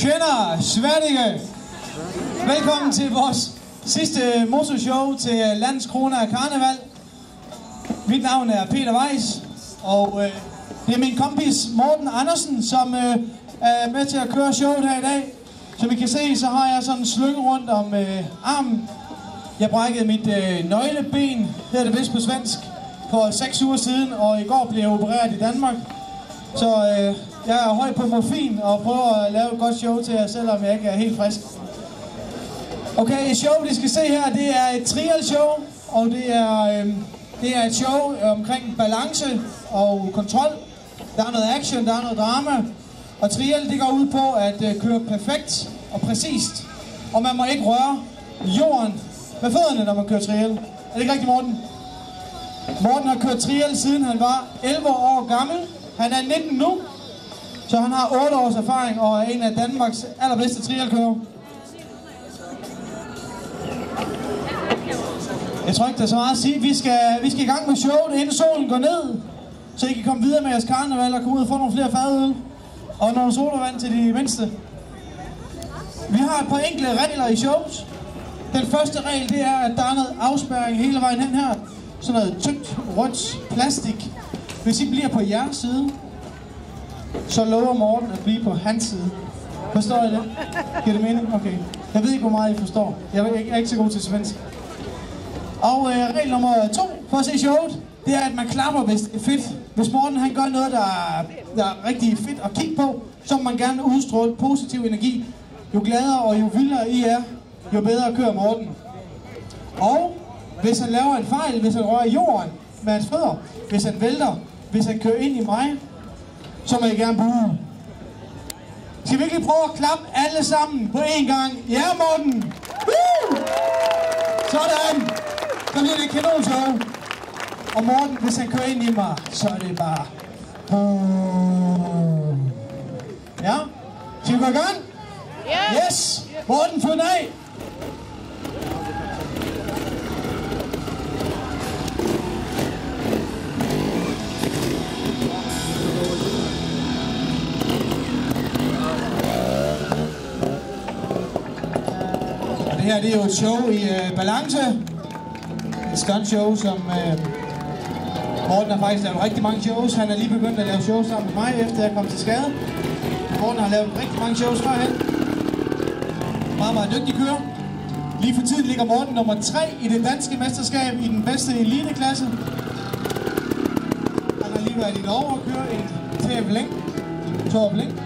Tjener Sverige. Velkommen til vores sidste motorshow til Landskrona Karneval. Mit navn er Peter Weiss, og det er min kompis Morten Andersen, som er med til at køre showet her i dag. Som I kan se, så har jeg sådan en slynge rundt om armen. Jeg brækkede mit nøgleben, hedder det vist på svensk, for 6 uger siden, og i går blev jeg opereret i Danmark. Så jeg er høj på morfin og prøver at lave et godt show til jer, selvom jeg ikke er helt frisk. Okay, showet I skal se her, det er et trial-show, og det er et show omkring balance og kontrol. Der er noget action, der er noget drama, og trial det går ud på at køre perfekt og præcist. Og man må ikke røre jorden med fødderne, når man kører trial. Er det ikke rigtigt, Morten? Morten har kørt trial siden han var 11 år gammel. Han er 19 nu, så han har 8 års erfaring og er en af Danmarks allerbedste trialkører. Jeg tror ikke, der er så meget at sige. Vi skal i gang med showet, inden solen går ned, så I kan komme videre med jeres karneval og komme ud og få nogle flere fadøl og nogle sodavand til de mindste. Vi har et par enkle regler i shows. Den første regel, det er, at der er noget afspærring hele vejen hen her. Sådan noget tyndt, rødt plastik. Hvis I bliver på jeres side, så lover Morten at blive på hans side. Forstår I det? Giver det mening? Okay. Jeg ved ikke, hvor meget I forstår. Jeg er ikke så god til svensk. Og regel nummer 2 for at se showet, det er, at man klapper, hvis det er fedt. Hvis Morten han gør noget, der er rigtig fedt at kigge på, så må man gerne udstråle positiv energi. Jo gladere og jo vildere I er, jo bedre kører Morten. Og hvis han laver en fejl, hvis han rører jorden med hans fødder, hvis han vælter, hvis han kører ind i mig, så må I gerne buge. Skal vi ikke prøve at klappe alle sammen på én gang? Ja, Morten! Woo! Sådan! Så bliver det et kanonshow. Og Morten, hvis han kører ind i mig, så er det bare... Ja? Skal vi gå i gang? Yes! Morten, fyr den af! Det her det er jo et show i balance. Et stunt-show, som Morten har faktisk lavet rigtig mange shows. Han er lige begyndt at lave shows sammen med mig, efter jeg kom til skade. Morten har lavet rigtig mange shows førhen. Meget, meget dygtig kører. Lige for tiden ligger Morten nummer 3 i det danske mesterskab i den bedste eliteklasse. Han har lige været i Norge og kører en Tævling.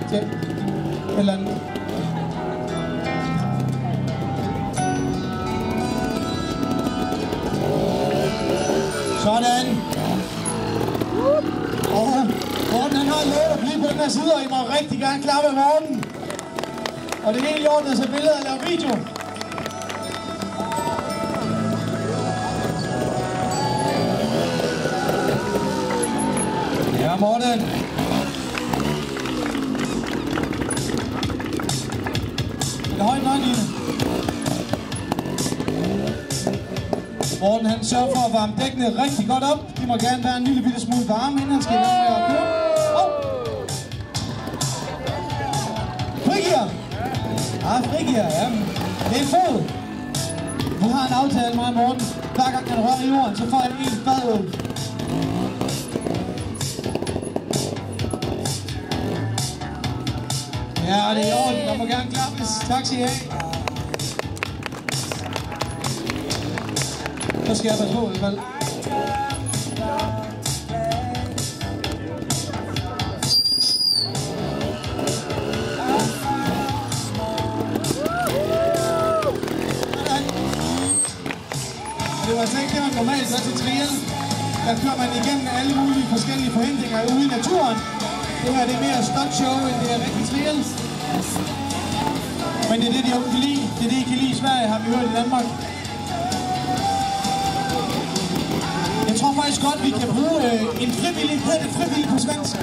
Til et eller andet. Sådan. Og Morten han har lovet at blive på den her side, og I må rigtig gerne klappe Morten. Og det er helt i orden at tage billeder og lave video. Ja, Morten. Det er højt nok, Line. Morten han sørger for at varme dækkene rigtig godt op. De må gerne være en lille bitte smule varme, inden han skal i gang med at køre. Frigear! Frigear, ja. Det er en fod. Vi har en aftale med Morten. Hver gang han rører i jorden, så får han en fadøl. Ja, det er i orden. Der må gerne klappes. Tak skal I have. Så skal jeg passe på i hvert fald. Det var altså ikke det, man normalt gør til trial. Der kører man igennem alle mulige forskellige forhindringer ude i naturen. Det her det er mere stunt show, end det er rigtig trial. Men det er det, de unge kan lide. Det er det, I kan lide i Sverige, har vi hørt i Danmark. Jeg tror faktisk godt, vi kan bruge en frivillig, hedder det frivillig på svensk.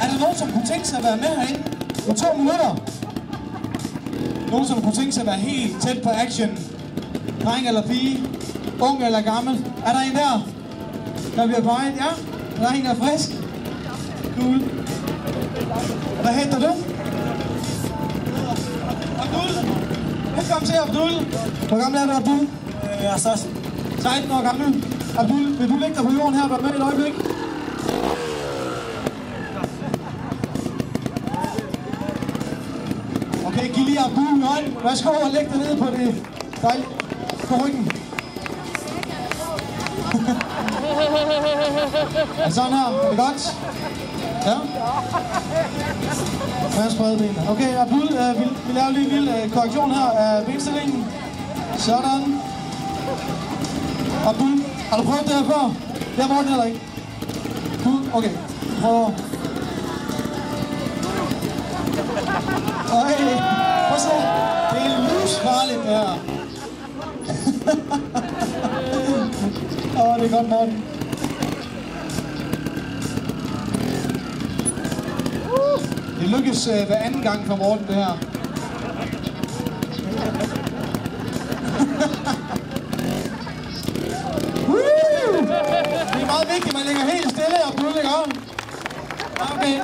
Er der nogen, som kunne tænke sig at være med herinde på 2 minutter? Nogen, som kunne tænke sig at være helt tæt på action? Dreng eller pige? Ung eller gammel? Er der en der? Der bliver på vej? Ja? Er der en, der er frisk? Cool. Hvad hedder du? Abdul. Velkommen til, Abdul. Hvor gammel er du, Abdul? Jeg er 16. 16 år gammel. Abdul, vil du lægge dig på jorden her og være med et øjeblik? Okay, giv lige Abdul en hånd. Værsgo og læg dig ned på det. Dejligt. På ryggen. Er sådan her? Er det godt? Ja? Fast sprede benene. Okay, Abdul, vi laver lige en lille korrektion her af benstillingen. Sådan. Abdul, har du prøvet det her før? Det har Morten heller ikke. Okay, prøv. Øj, prøv at se. Det er livsfarligt det her. Det er godt, Morten. Det lykkes hver anden gang for Morten, det her. Det er meget vigtigt, at man ligger helt stille og Abdul ligger om. Okay.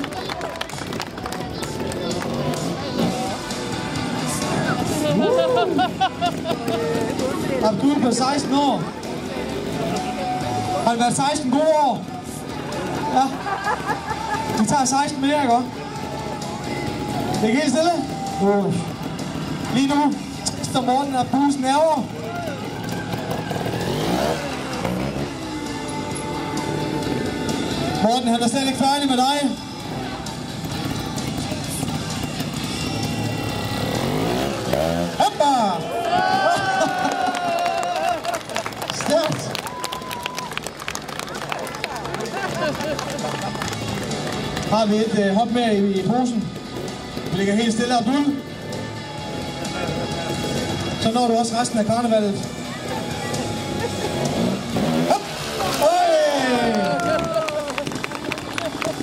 Abdul på 16 år. Har det været 16 gode år? Ja. Vi tager 16 mere, ikke? Det er helt stille. Lige nu står Morten og Abduls nerver. Morten, han er slet ikke færdig med dig. Hoppa! Stærkt. Har vi et hop med i posen. Vi ligger helt stille, Abdul. Så når du også resten af karnevalet. Hop!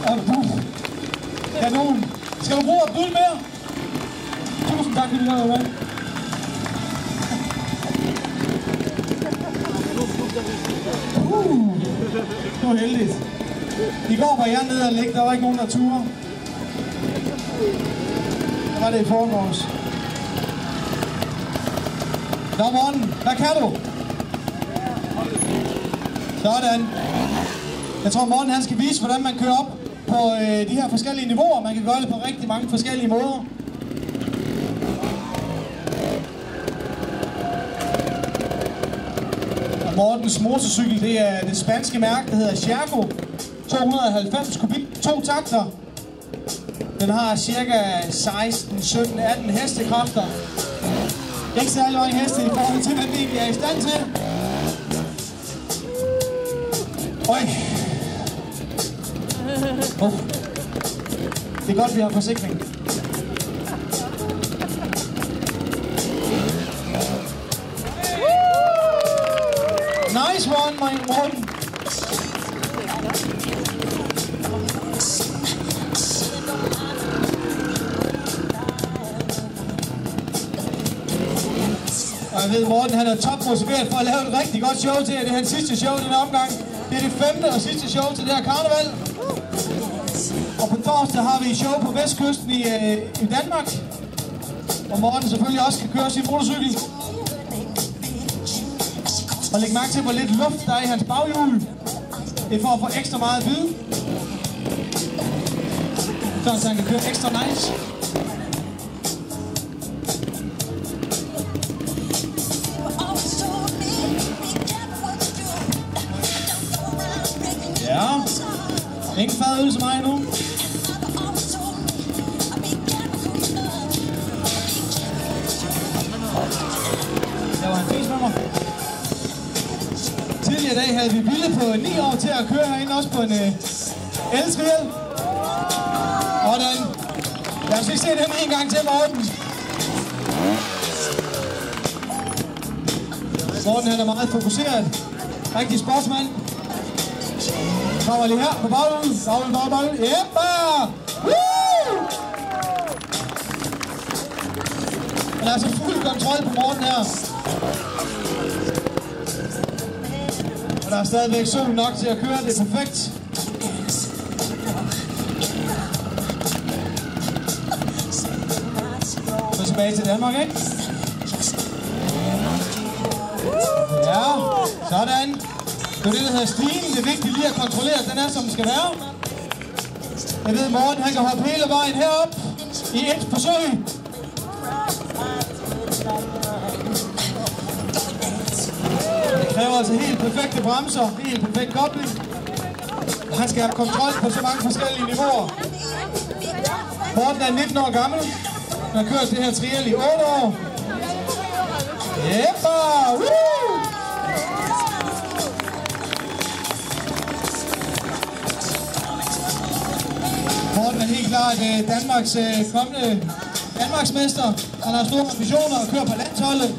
Abdul. Kanon. Skal du bruge Abdul mere? Tusind tak, fordi du var med. Det var heldigt. I går var jeg nede og ligge, der var ikke nogen der ture. Der var det i forgårs. Nå Morten, hvad kan du? Sådan. Jeg tror Morten han skal vise, hvordan man kører op på de her forskellige niveauer. Man kan gøre det på rigtig mange forskellige måder. Mortens motorcykel, det er det spanske mærke, der hedder Sherco. 290 kubik, 2 takter. Den har cirka 16, 17, 18 hestekræfter. Ikke særlig mange heste i forhold til, hvad vi er i stand til. Øj. Det er godt, vi har forsikring. Nice one, Morten. Og jeg ved, Morten han er topmotiveret for at lave et rigtig godt show til jer. Det er hans sidste show i denne omgang. Det er det 5. og sidste show til det her karneval. Og på torsdag har vi et show på Vestkysten i Danmark. Og Morten selvfølgelig også kan køre sin motorcykel. Og læg mærke til, hvor lidt luft der er i hans baghjul. Det er for at få ekstra meget vid. Så han kan køre ekstra nice. Ja. Ingen fadøl som mig nu. Der var en fes med mig. Tidligere i dag havde vi Ville på 9 år til at køre herinde også på en eltriel. Og den. Lad os lige se den en gang til, Morten. Morten han er meget fokuseret. Rigtig sportsmand. Kommer lige her på baghjulet. Baghjulet. Jeppa! Woo! Han er altså fuld kontrol på Morten her. Og der er stadigvæk sol nok til at køre. Det er perfekt. Så tilbage tilbage til Danmark, ikke? Ja, sådan. Det er det, der hedder stigen. Det er vigtigt lige at kontrollere, at den er, som den skal være. Jeg ved, Morten han kan hoppe hele vejen herop i et forsøg. Det kræver altså helt perfekte bremser, helt perfekt kobling. Han skal have kontrol på så mange forskellige niveauer. Morten er 19 år gammel. Han har kørt det her trial i 8 år. Jeppa! Woo! Morten er helt klart Danmarks kommende Danmarksmester. Han har store ambitioner og kører på landsholdet.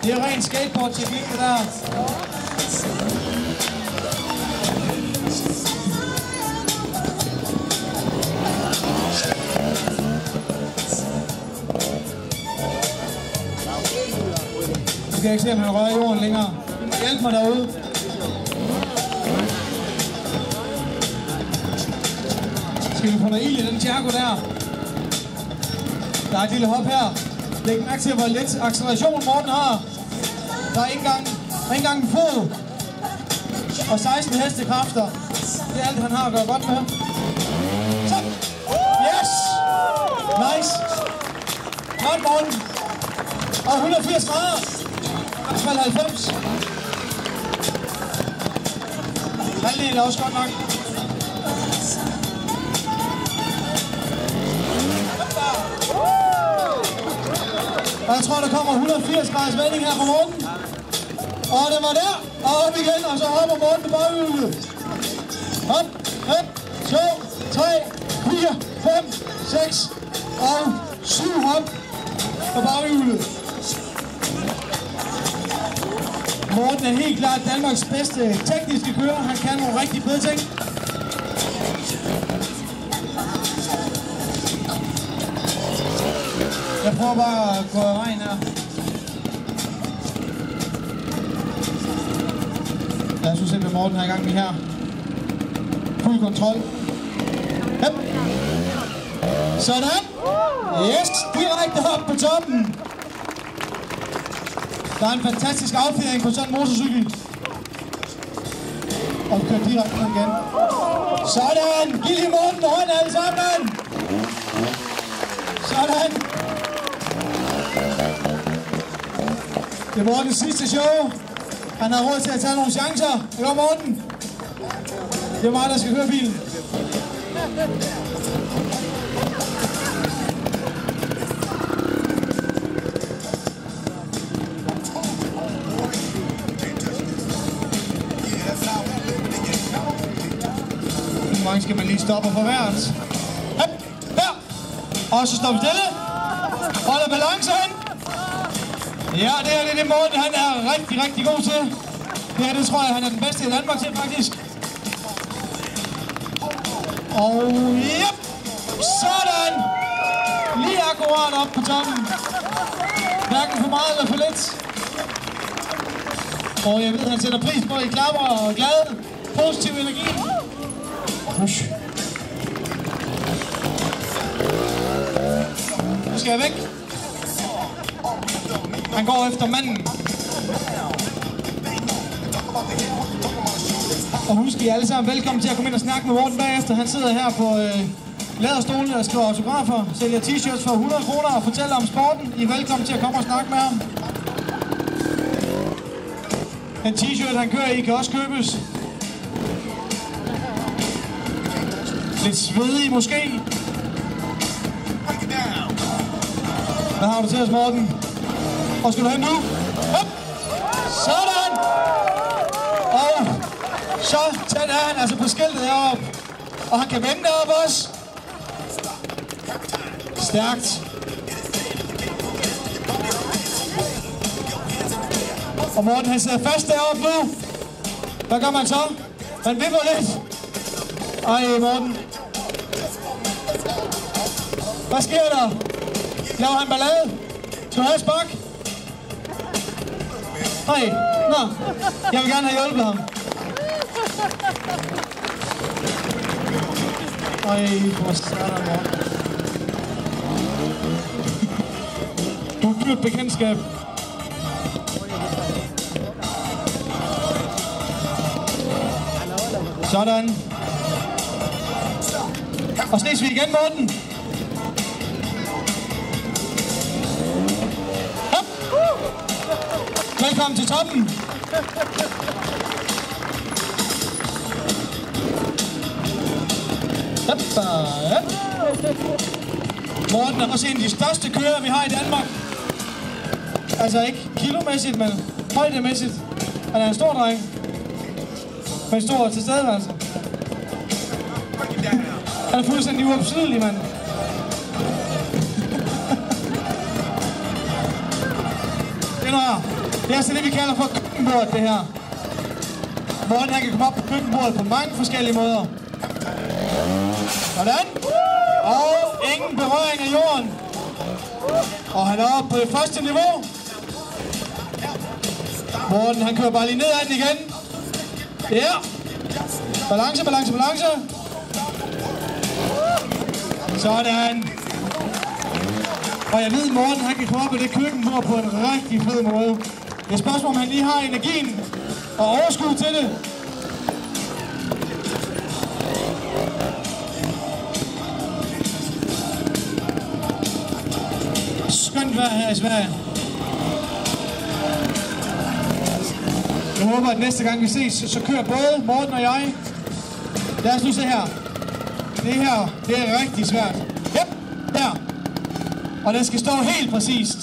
Det er ren skateboard-teknik, det der. Du kan ikke se, om han rører jorden længere. Hjælp mig derude. Skal vi få noget ild i den Tjerko der? Der er et lille hop her. Læg mærke til, hvor lidt acceleration Morten har. Der er ikke engang en fod. Og 16 hestekræfter. Det er alt, han har at gøre godt med. Så. Yes! Nice! Godt, Morten. Og 180 grader. I hvert fald 90. Halvdelen er også godt nok. Og jeg tror, der kommer 180 graders vending her fra Morten. Og den var der. Og op igen, og så hopper Morten på baghjulet. Hop, 1, 2, 3, 4, 5, 6 og 7 hop på baghjulet. Morten er helt klart Danmarks bedste tekniske kører. Han kan nogle rigtig fede ting. Jeg prøver bare at gå af vejen her. Jeg synes simpelthen, Morten er i gang med her. Fuld kontrol. Yep. Sådan. Yes, direkte op på toppen. Der er en fantastisk affjedring på sådan en motorcykel. Og vi kører direkte ned igen. Sådan. Giv lige Morten på hånden alle sammen. Sådan. Det var Mortens sidste show. Han har råd til at tage nogle chancer. Det går Morten. Det er mig, der skal køre bilen. Nogle gange skal man lige stoppe for hvert. Her. Og så stopper stille. Holder balancen. Ja, det er det Morten, han er rigtig, rigtig god til. Det tror jeg, han er den bedste i Danmark til, faktisk. Og yep, sådan. Lige akkurat op på toppen. Hverken for meget eller for lidt. Og jeg ved, han sætter pris på, at I klapper og glade. Positiv energi. Push. Nu skal jeg væk. Han går efter manden. Og husk, I alle sammen velkommen til at komme ind og snakke med Morten bagefter. Han sidder her på læderstolen og skriver autografer, sælger t-shirts for 100 kroner og fortæller om sporten. I er velkommen til at komme og snakke med ham. Den t-shirt, han kører i, kan også købes. Lidt svedig måske. Hvad har du til os, Morten? Og skal du hen nu? Hop! Sådan! Og så tæt er han altså på skiltet heroppe. Og han kan vende deroppe også. Stærkt. Og Morten, han sidder fast deroppe nu. Hvad gør man så? Han vipper lidt. Ej, Morten. Hvad sker der? Laver han ballade? Skal du have spark? Hej. Nå, jeg vil gerne have hjulpet ham. Ej, hvor starter Morten. Du er dyrt bekendtskab. Sådan. Og ses vi igen, Morten. Hop. Velkommen til toppen. Morten er også en af de største kører, vi har i Danmark. Altså ikke kilomæssigt, men højdemæssigt. Han er en stor dreng. Med en stor tilstedeværelse. Han er fuldstændig uopslidelig, mand. Det er altså det, vi kalder for køkkenbordet, det her. Morten, han kan komme op på køkkenbordet på mange forskellige måder. Sådan. Og ingen berøring af jorden. Og han er oppe på det første niveau. Morten, han kører bare lige ned ad den igen. Ja. Balance, balance, balance. Sådan. Og jeg ved, Morten, han kan komme op på det køkkenbord på en rigtig fed måde. Det er et spørgsmål, om han lige har energien og overskud til det. Skønt vejr her i Sverige. Jeg håber, at næste gang vi ses, så kører både Morten og jeg. Lad os nu se her. Det her, det er rigtig svært. Yep, der. Og den skal stå helt præcist.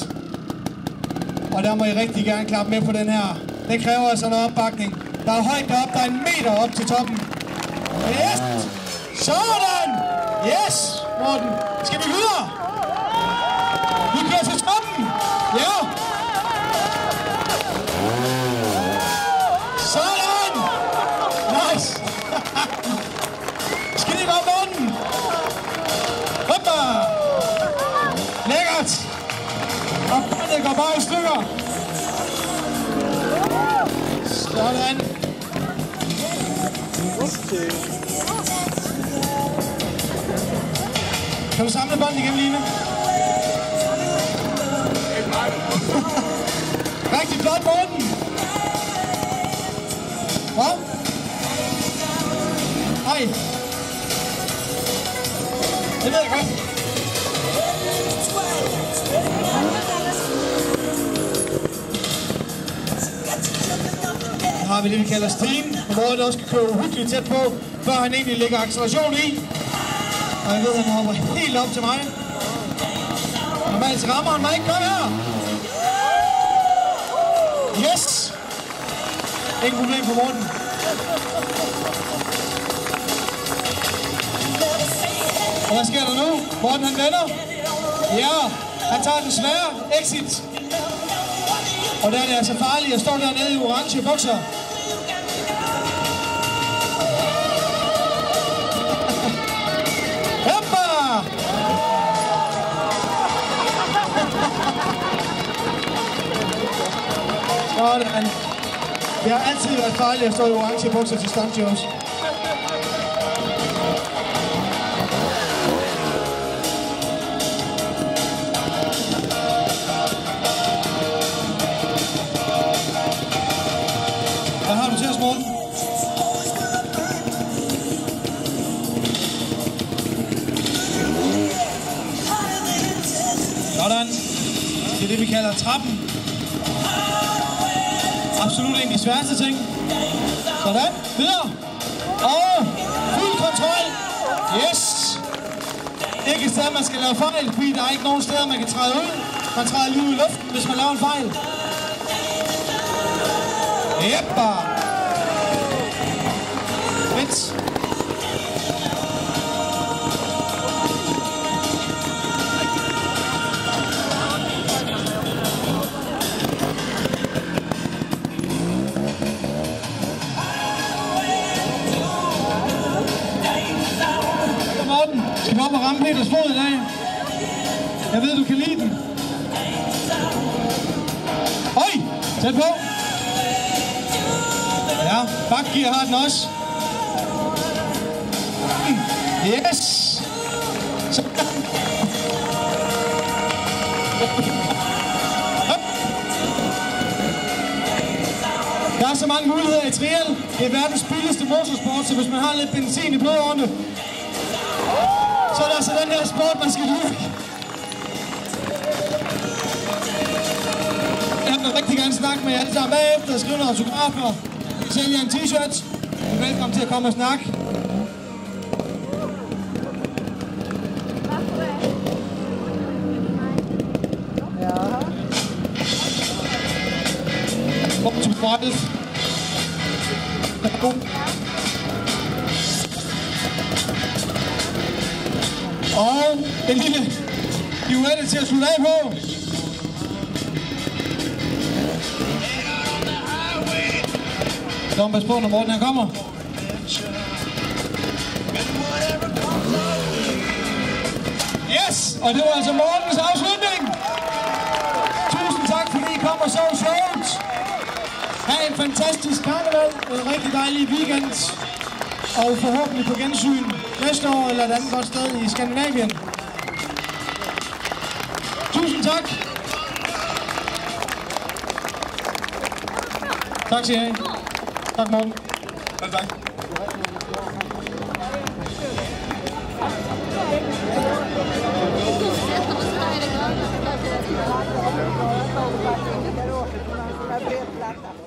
Og der må I rigtig gerne klappe med på den her. Den kræver altså noget opbakning. Der er højt deroppe, der er 1 meter op til toppen. Yes! Sådan! Yes, Morten. Skal vi videre? Vi kører til toppen. Ja. Sådan! Nice! Skal det godt, Morten? Hoppa! Lækkert! Og båndet går bare i stykker. Sådan. Kan du samle båndet igen, Line? Rigtig flot, Morten! Hvad? Hej! Det ved jeg godt. Så har vi det, vi kalder stream, hvor Morten også kan køre uhyggeligt tæt på, før han egentlig lægger acceleration i. Og jeg ved, at han hopper helt op til mig. Normalt rammer han mig ikke. Kom her! Yes! Ingen problem for Morten. Og hvad sker der nu? Morten han vender. Ja, han tager den svære exit. Og der er det altså farligt at stå dernede i orange bukser. Hoppa! Sådan. Det har altid været farligt at stå i orange bukser til stuntshows. Hvad har du til os, Morten? Sådan. Det er det, vi kalder trappen. Absolut en af de sværeste ting. Sådan. Videre. Og fuld kontrol. Yes. Ikke et sted, man skal lave fejl, fordi der er ikke nogen steder, man kan træde ud. Man træder lige ud i luften, hvis man laver en fejl. Jeppa. Fedt. Morten, skal vi op og ramme Peters fod i dag? Jeg ved, du kan lide den. Øj! Tæt på! Ja, bakgear har den også. Yes! Sådan. Der er så mange muligheder i trial. Det er verdens billigste motorsport, så hvis man har lidt benzin i blodårene, så er der altså den her sport, man skal dyrke. Jeg vil rigtig gerne snakke med jer alle sammen bagefter og skrive nogle autografer. Sælge en t-shirt. Velkommen til at komme og snakke. Til Frejlet. Og en lille duette til at slutte af på. Så pas på, når Morten her kommer. Yes! Og det var altså Mortens afslutning. Tusind tak, fordi I kom og så showet. Ha' en fantastisk karneval, en rigtig dejlig weekend, og forhåbentlig på gensyn næste år eller et andet godt sted i Skandinavien. Tusind tak. Tak skal I have. Tak, Morten. Ja, tak. Plata.